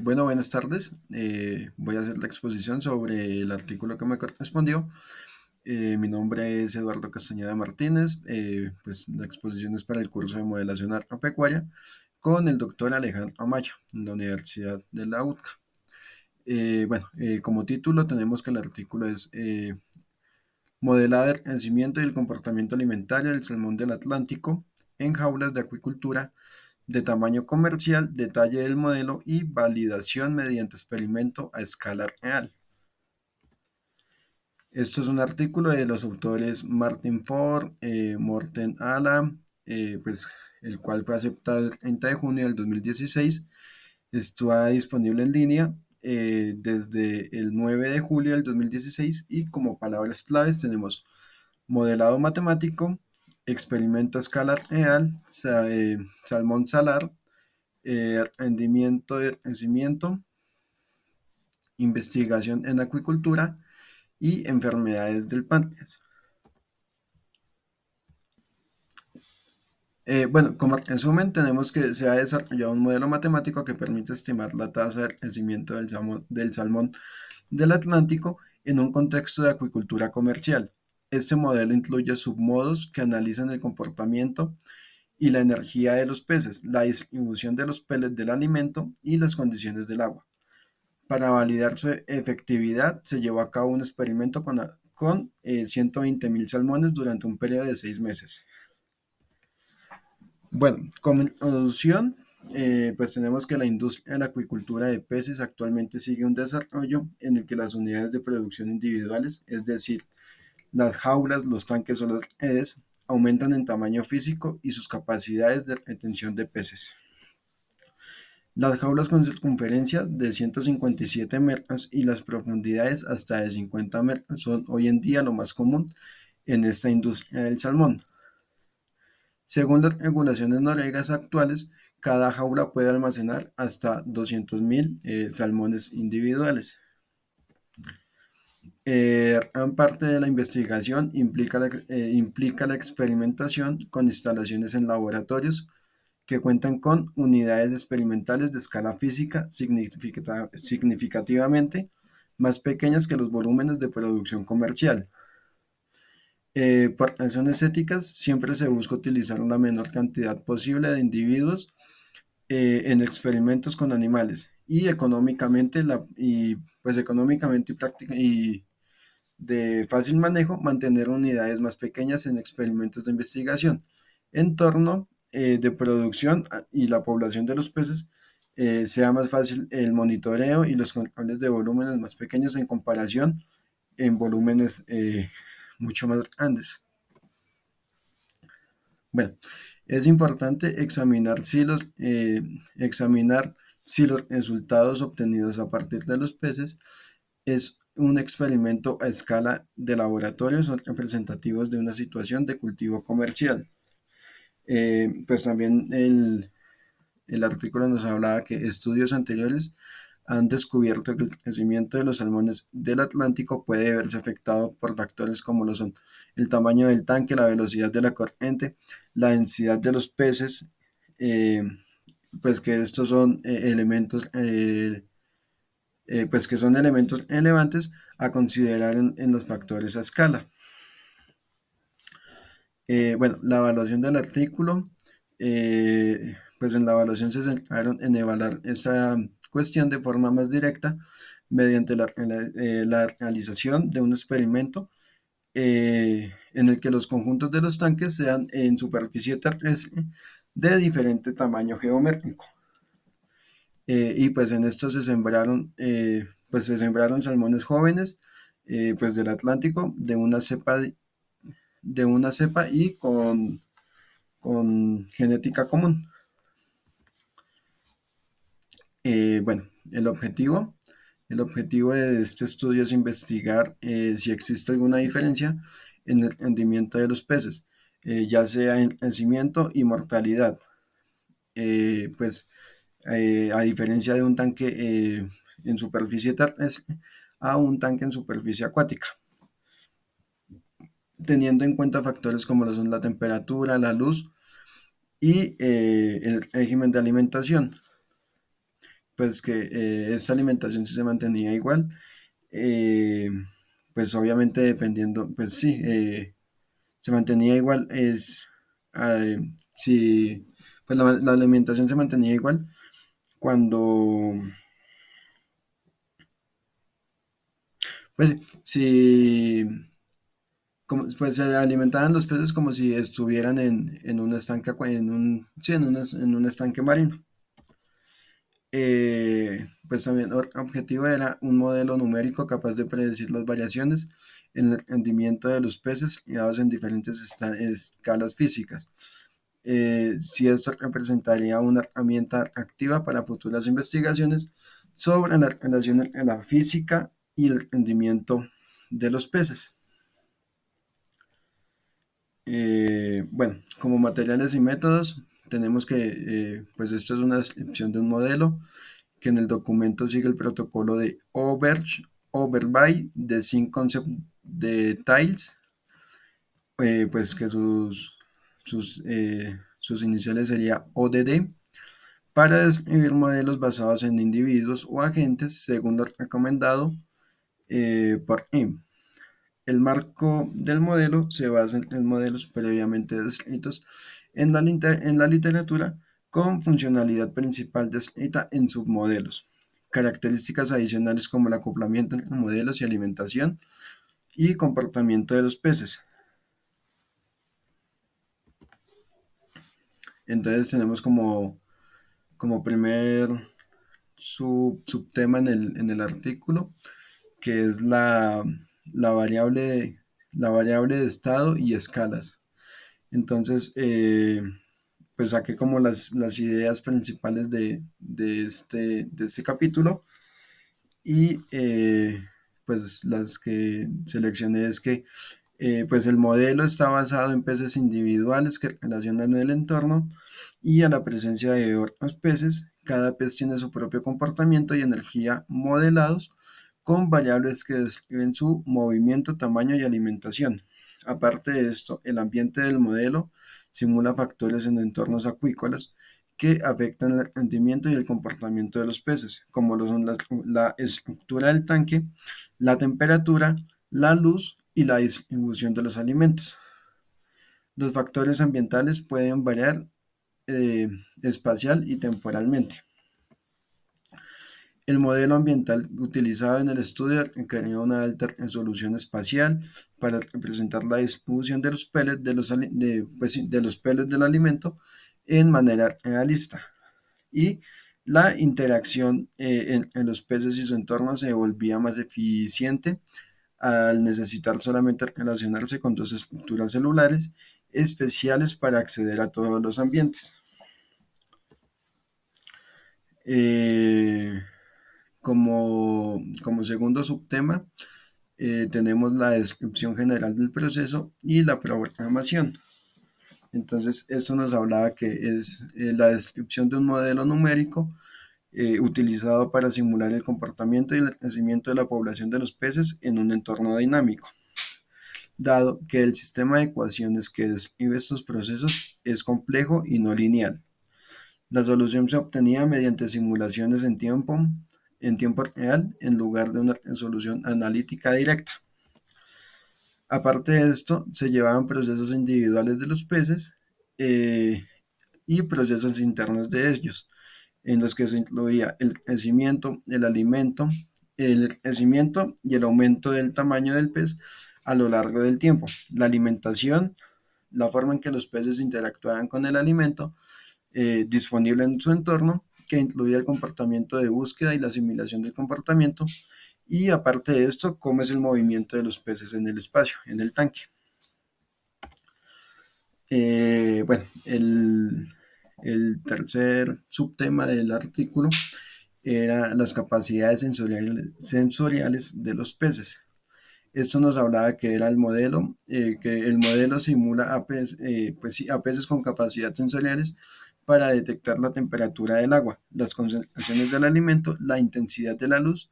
Bueno, buenas tardes. Voy a hacer la exposición sobre el artículo que me correspondió. Mi nombre es Eduardo Castañeda Martínez. Pues la exposición es para el curso de modelación agropecuaria con el doctor Alejandro Amaya en la Universidad de la UTCA. Como título tenemos que el artículo es modelado el crecimiento y el comportamiento alimentario del salmón del Atlántico en jaulas de acuicultura de tamaño comercial, detalle del modelo y validación mediante experimento a escala real. Esto es un artículo de los autores Martin Ford, Morten Ala, pues, el cual fue aceptado el 30 de junio del 2016. Está disponible en línea desde el 9 de julio del 2016 y como palabras claves tenemos modelado matemático, experimento a escala real, salmón salar, rendimiento de crecimiento, investigación en acuicultura y enfermedades del páncreas. Como resumen, tenemos que se ha desarrollado un modelo matemático que permite estimar la tasa de crecimiento del salmón del Atlántico en un contexto de acuicultura comercial. Este modelo incluye submodos que analizan el comportamiento y la energía de los peces, la distribución de los pellets del alimento y las condiciones del agua. Para validar su efectividad, se llevó a cabo un experimento con 120.000 salmones durante un periodo de 6 meses. Bueno, como introducción, pues tenemos que la industria de la acuicultura de peces actualmente sigue un desarrollo en el que las unidades de producción individuales, es decir, las jaulas, los tanques o las redes, aumentan en tamaño físico y sus capacidades de retención de peces. Las jaulas con circunferencia de 157 metros y las profundidades hasta de 50 metros son hoy en día lo más común en esta industria del salmón. Según las regulaciones noruegas actuales, cada jaula puede almacenar hasta 200.000 salmones individuales. Gran parte de la investigación implica la experimentación con instalaciones en laboratorios que cuentan con unidades experimentales de escala física significativamente más pequeñas que los volúmenes de producción comercial. Por razones éticas, siempre se busca utilizar la menor cantidad posible de individuos en experimentos con animales y económicamente, económicamente y de fácil manejo, mantener unidades más pequeñas en experimentos de investigación. Entorno de producción y la población de los peces sea más fácil el monitoreo y los controles de volúmenes más pequeños en comparación en volúmenes mucho más grandes. Bueno, es importante examinar si los resultados obtenidos a partir de los peces es un experimento a escala de laboratorio, son representativos de una situación de cultivo comercial. Pues también el artículo nos hablaba que estudios anteriores han descubierto que el crecimiento de los salmones del Atlántico puede verse afectado por factores como lo son el tamaño del tanque, la velocidad de la corriente, la densidad de los peces, eh, pues que estos son elementos pues que son elementos relevantes a considerar en los factores a escala. La evaluación del artículo, pues en la evaluación se centraron en evaluar esta cuestión de forma más directa mediante la realización de un experimento en el que los conjuntos de los tanques sean en superficie terrestre de diferente tamaño geométrico. Y pues en esto se sembraron salmones jóvenes pues del Atlántico de una cepa y con genética común. Bueno, el objetivo de este estudio es investigar si existe alguna diferencia en el rendimiento de los peces, ya sea en crecimiento y mortalidad. Pues a diferencia de un tanque en superficie terrestre a un tanque en superficie acuática, teniendo en cuenta factores como lo son la temperatura, la luz y el régimen de alimentación. pues que esta alimentación sí se mantenía igual. eh, pues obviamente dependiendo, pues sí, se mantenía igual, si, pues la alimentación se mantenía igual cuando, pues si, como, pues se alimentaban los peces como si estuvieran en un estanque, sí, en un estanque marino. Pues también otro objetivo era un modelo numérico capaz de predecir las variaciones en el rendimiento de los peces dados en diferentes escalas físicas. Si esto representaría una herramienta activa para futuras investigaciones sobre la relación entre la física y el rendimiento de los peces. Bueno, como materiales y métodos, tenemos que, pues esto es una descripción de un modelo que en el documento sigue el protocolo de Overby de Sync Concept de Tiles, pues que sus iniciales sería ODD, para describir modelos basados en individuos o agentes según lo recomendado por IM. El marco del modelo se basa en modelos previamente descritos en la literatura con funcionalidad principal descrita en submodelos. Características adicionales como el acoplamiento entre modelos y alimentación y comportamiento de los peces. Entonces tenemos como primer subtema en el artículo, que es la variable de estado y escalas. Entonces, pues saqué como las ideas principales de este capítulo y pues las que seleccioné es que pues el modelo está basado en peces individuales que relacionan el entorno y a la presencia de otros peces. Cada pez tiene su propio comportamiento y energía modelados con variables que describen su movimiento, tamaño y alimentación. Aparte de esto, el ambiente del modelo simula factores en entornos acuícolas que afectan el rendimiento y el comportamiento de los peces, como lo son la estructura del tanque, la temperatura, la luz y la distribución de los alimentos. Los factores ambientales pueden variar eh, espacial y temporalmente. El modelo ambiental utilizado en el estudio requería una alta resolución espacial para representar la distribución de los pellets pues sí, de los pellets del alimento en manera realista. Y la interacción en los peces y su entorno se volvía más eficiente al necesitar solamente relacionarse con dos estructuras celulares especiales para acceder a todos los ambientes. Eh, como segundo subtema, tenemos la descripción general del proceso y la programación. Entonces, esto nos hablaba que es la descripción de un modelo numérico utilizado para simular el comportamiento y el crecimiento de la población de los peces en un entorno dinámico, dado que el sistema de ecuaciones que describe estos procesos es complejo y no lineal. La solución se obtenía mediante simulaciones en tiempo real, en lugar de una resolución analítica directa. Aparte de esto, se llevaban procesos individuales de los peces eh, y procesos internos de ellos, en los que se incluía el crecimiento y el aumento del tamaño del pez a lo largo del tiempo, la alimentación, la forma en que los peces interactuaban con el alimento disponible en su entorno, que incluía el comportamiento de búsqueda y la asimilación del comportamiento, y aparte de esto, cómo es el movimiento de los peces en el espacio, en el tanque. Bueno, el tercer subtema del artículo era las capacidades sensoriales de los peces. Esto nos hablaba que era el modelo, que el modelo simula pues sí, a peces con capacidades sensoriales para detectar la temperatura del agua, las concentraciones del alimento, la intensidad de la luz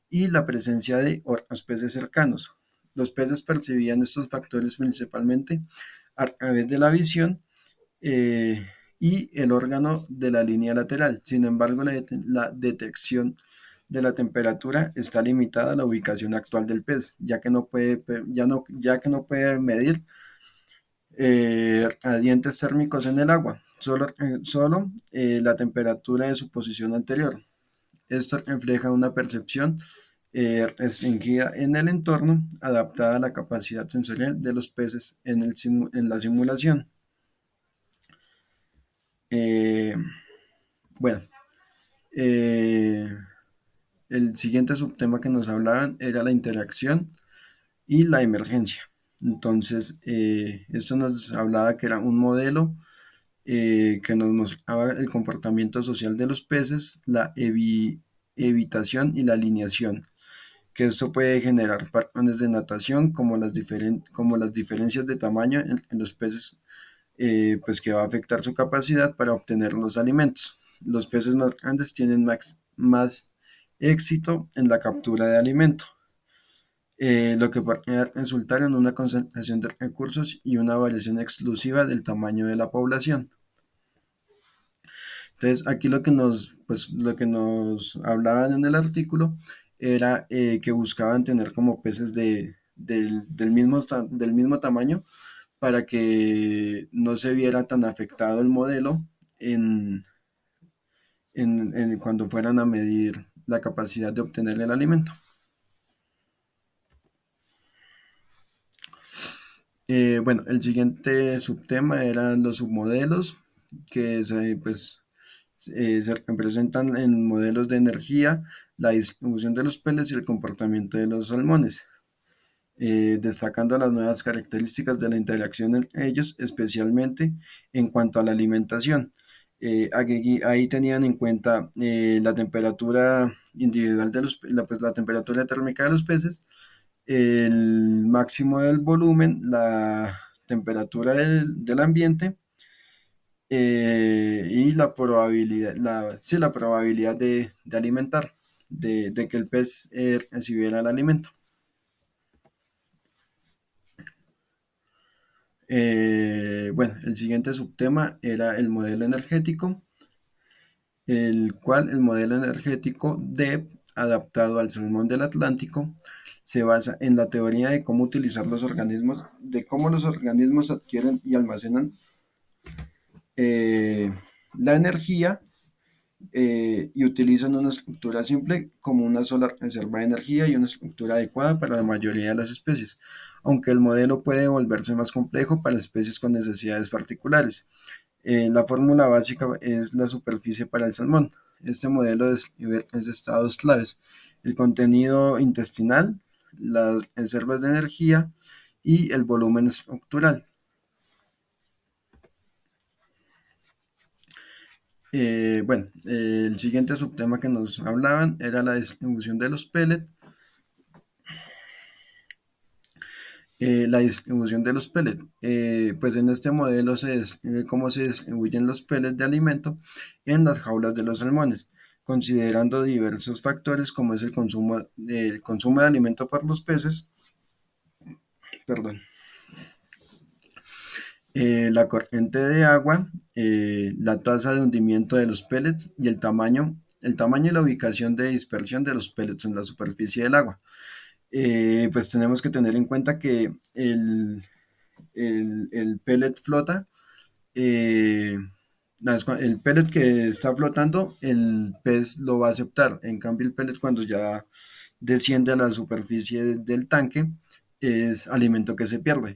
y la presencia de otros peces cercanos. Los peces percibían estos factores principalmente a través de la visión, eh, y el órgano de la línea lateral. Sin embargo, la detección de la temperatura está limitada a la ubicación actual del pez, ya que no puede medir gradientes térmicos en el agua, solo la temperatura de su posición anterior. Esto refleja una percepción restringida en el entorno, adaptada a la capacidad sensorial de los peces en la simulación. Eh, bueno, eh, el siguiente subtema que nos hablaban era la interacción y la emergencia. Entonces, esto nos hablaba que era un modelo que nos mostraba el comportamiento social de los peces, la evitación y la alineación, que esto puede generar patrones de natación como las diferencias de tamaño en los peces, pues que va a afectar su capacidad para obtener los alimentos. Los peces más grandes tienen más éxito en la captura de alimento, lo que puede resultar en una concentración de recursos y una variación exclusiva del tamaño de la población. Entonces, aquí lo que nos hablaban en el artículo era que buscaban tener como peces del mismo tamaño para que no se viera tan afectado el modelo en, cuando fueran a medir la capacidad de obtener el alimento. Bueno, el siguiente subtema eran los submodelos que se representan en modelos de energía, la distribución de los peles y el comportamiento de los salmones, destacando las nuevas características de la interacción entre ellos, especialmente en cuanto a la alimentación. Ahí tenían en cuenta la temperatura individual la temperatura térmica de los peces, el máximo del volumen, la temperatura del ambiente, y la probabilidad de alimentar, de que el pez recibiera el alimento. Bueno, el siguiente subtema era el modelo energético, el cual el modelo energético DEP, adaptado al salmón del Atlántico, se basa en la teoría de cómo los organismos adquieren y almacenan eh, la energía, y utilizan una estructura simple como una sola reserva de energía y una estructura adecuada para la mayoría de las especies, aunque el modelo puede volverse más complejo para especies con necesidades particulares. La fórmula básica es la superficie para el salmón. Este modelo describe tres estados claves: el contenido intestinal, las reservas de energía y el volumen estructural. Bueno, el siguiente subtema que nos hablaban era la distribución de los pellets. La distribución de los pellets. Pues en este modelo se describe cómo se distribuyen los pellets de alimento en las jaulas de los salmones, considerando diversos factores como es el consumo de alimento por los peces, perdón, la corriente de agua, la tasa de hundimiento de los pellets y el tamaño y la ubicación de dispersión de los pellets en la superficie del agua. Pues tenemos que tener en cuenta que el pellet flota. eh, el pellet que está flotando, el pez lo va a aceptar. En cambio, el pellet cuando ya desciende a la superficie del tanque, es alimento que se pierde.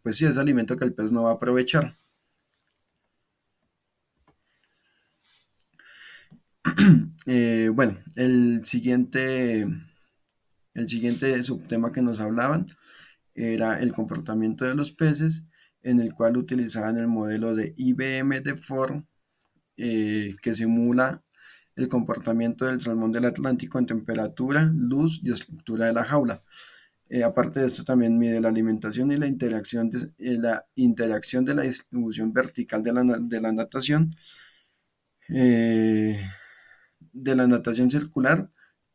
Pues sí, es alimento que el pez no va a aprovechar. Bueno, el siguiente subtema que nos hablaban era el comportamiento de los peces, en el cual utilizaban el modelo de IBM de Ford, que simula el comportamiento del salmón del Atlántico en temperatura, luz y estructura de la jaula. Aparte de esto, también mide la alimentación y la interacción de la distribución vertical de la natación, eh, circular,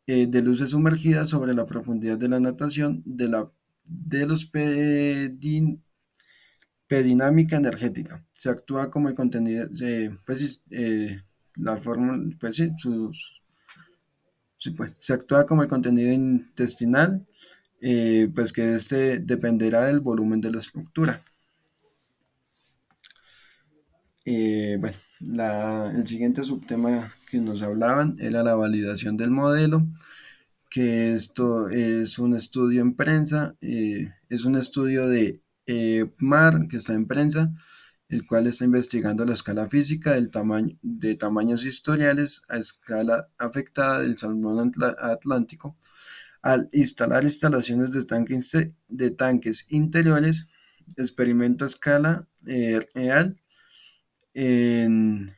de luces sumergidas sobre la profundidad de la natación, de los Dinámica energética. Se actúa como el contenido, pues, sí, la forma, pues sí, sí, pues, se actúa como el contenido intestinal, pues que este dependerá del volumen de la estructura. Bueno, el siguiente subtema que nos hablaban era la validación del modelo, que esto es un estudio en prensa, es un estudio de MAR que está en prensa, el cual está investigando la escala física de tamaños historiales a escala afectada del salmón atlántico al instalar instalaciones de tanques interiores, experimento a escala real en,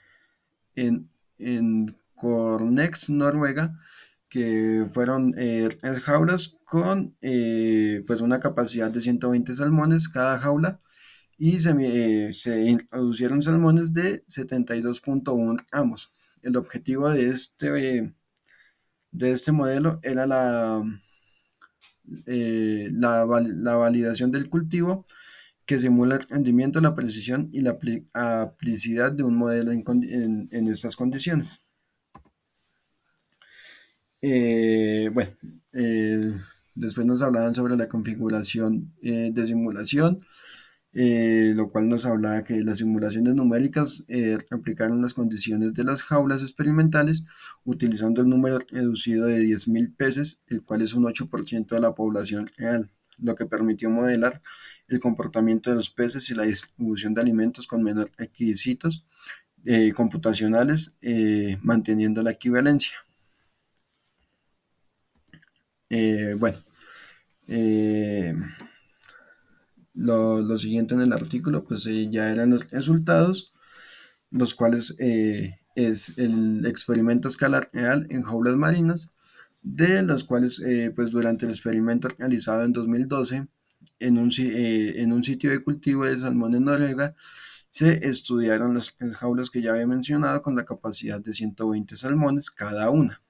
en, en Cornex, Noruega, que fueron tres jaulas con pues una capacidad de 120 salmones cada jaula y se introducieron salmones de 72,1 amos. El objetivo de este modelo era la validación del cultivo que simula el rendimiento, la precisión y la aplicidad de un modelo en estas condiciones. Bueno, eh, después nos hablaban sobre la configuración de simulación, lo cual nos hablaba que las simulaciones numéricas aplicaron las condiciones de las jaulas experimentales utilizando el número reducido de 10.000 peces, el cual es un 8% de la población real, lo que permitió modelar el comportamiento de los peces y la distribución de alimentos con menores requisitos computacionales, manteniendo la equivalencia. Bueno, eh, lo siguiente en el artículo, pues ya eran los resultados, los cuales es el experimento a escala real en jaulas marinas, de los cuales, pues durante el experimento realizado en 2012 en un sitio de cultivo de salmón en Noruega, se estudiaron las jaulas que ya había mencionado con la capacidad de 120 salmones cada una.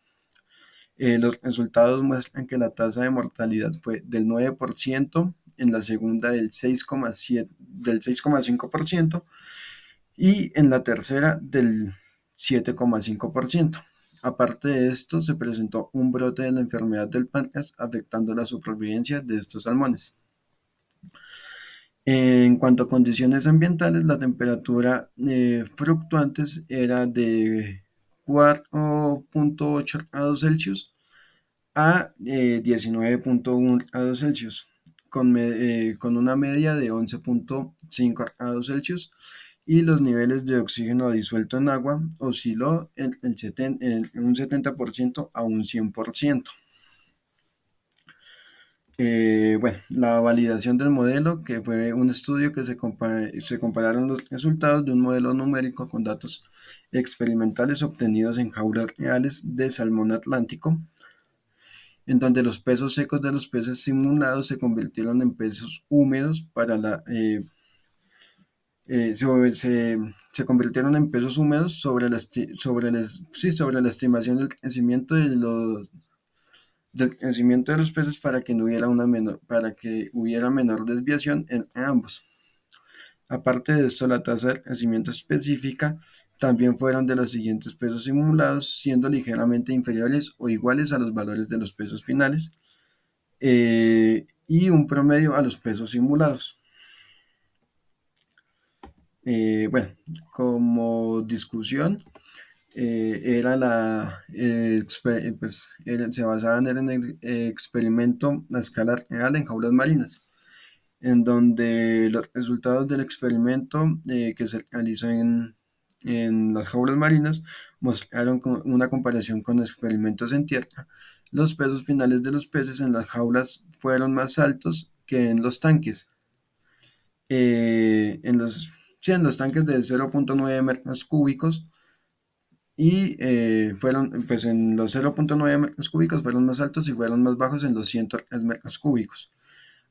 Los resultados muestran que la tasa de mortalidad fue del 9%, en la segunda del 6,5% y en la tercera del 7,5%. Aparte de esto, se presentó un brote de la enfermedad del páncreas afectando la supervivencia de estos salmones. En cuanto a condiciones ambientales, la temperatura fluctuantes era de 4,8 grados Celsius a 19,1 grados Celsius, con una media de 11,5 grados Celsius, y los niveles de oxígeno disuelto en agua osciló en un 70% a un 100%. Bueno, la validación del modelo, que fue un estudio que se compararon los resultados de un modelo numérico con datos experimentales obtenidos en jaulas reales de salmón atlántico, en donde los pesos secos de los peces simulados se convirtieron en pesos húmedos se convirtieron en pesos húmedos sobre la estimación del crecimiento de los peces para que no hubiera para que hubiera menor desviación en ambos. Aparte de esto, la tasa de crecimiento específica también fueron de los siguientes pesos simulados, siendo ligeramente inferiores o iguales a los valores de los pesos finales, y un promedio a los pesos simulados. Bueno, como discusión, se basaban en el experimento a escala real en jaulas marinas, en donde los resultados del experimento que se realizó en las jaulas marinas mostraron una comparación con experimentos en tierra. Los pesos finales de los peces en las jaulas fueron más altos que en los tanques. Sí, en los tanques de 0,9 metros cúbicos pues en los 0,9 metros cúbicos fueron más altos y fueron más bajos en los 103 metros cúbicos.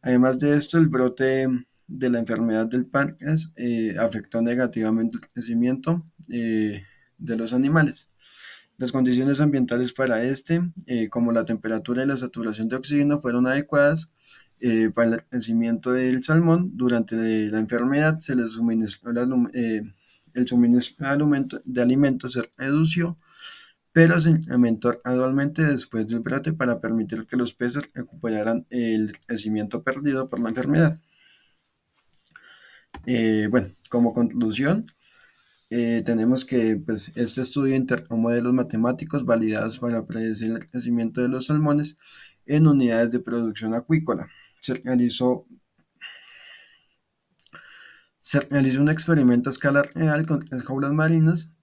Además de esto, el brote de la enfermedad del páncreas afectó negativamente el crecimiento de los animales. Las condiciones ambientales para como la temperatura y la saturación de oxígeno, fueron adecuadas para el crecimiento del salmón. Durante la enfermedad se les suministró el suministro de alimentos se redució, pero se incrementó gradualmente después del brote para permitir que los peces recuperaran el crecimiento perdido por la enfermedad. Bueno, como conclusión, tenemos que pues, este estudio integró modelos matemáticos validados para predecir el crecimiento de los salmones en unidades de producción acuícola. Se realizó, se realizó un experimento a escala real con 3 jaulas marinas,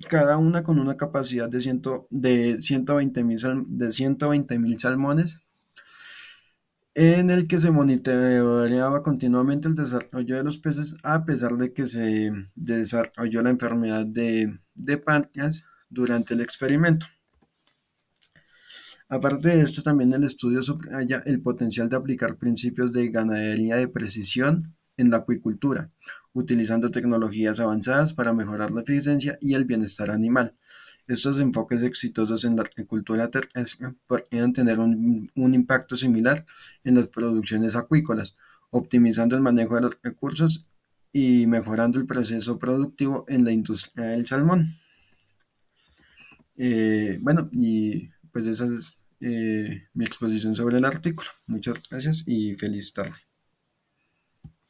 cada una con una capacidad de 120.000 salmones, en el que se monitoreaba continuamente el desarrollo de los peces a pesar de que se desarrolló la enfermedad de pánico durante el experimento. Aparte de esto, también el estudio subraya el potencial de aplicar principios de ganadería de precisión en la acuicultura, utilizando tecnologías avanzadas para mejorar la eficiencia y el bienestar animal. Estos enfoques exitosos en la agricultura terrestre podrían tener un impacto similar en las producciones acuícolas, optimizando el manejo de los recursos y mejorando el proceso productivo en la industria del salmón. Bueno, y pues esa es mi exposición sobre el artículo. Muchas gracias y feliz tarde.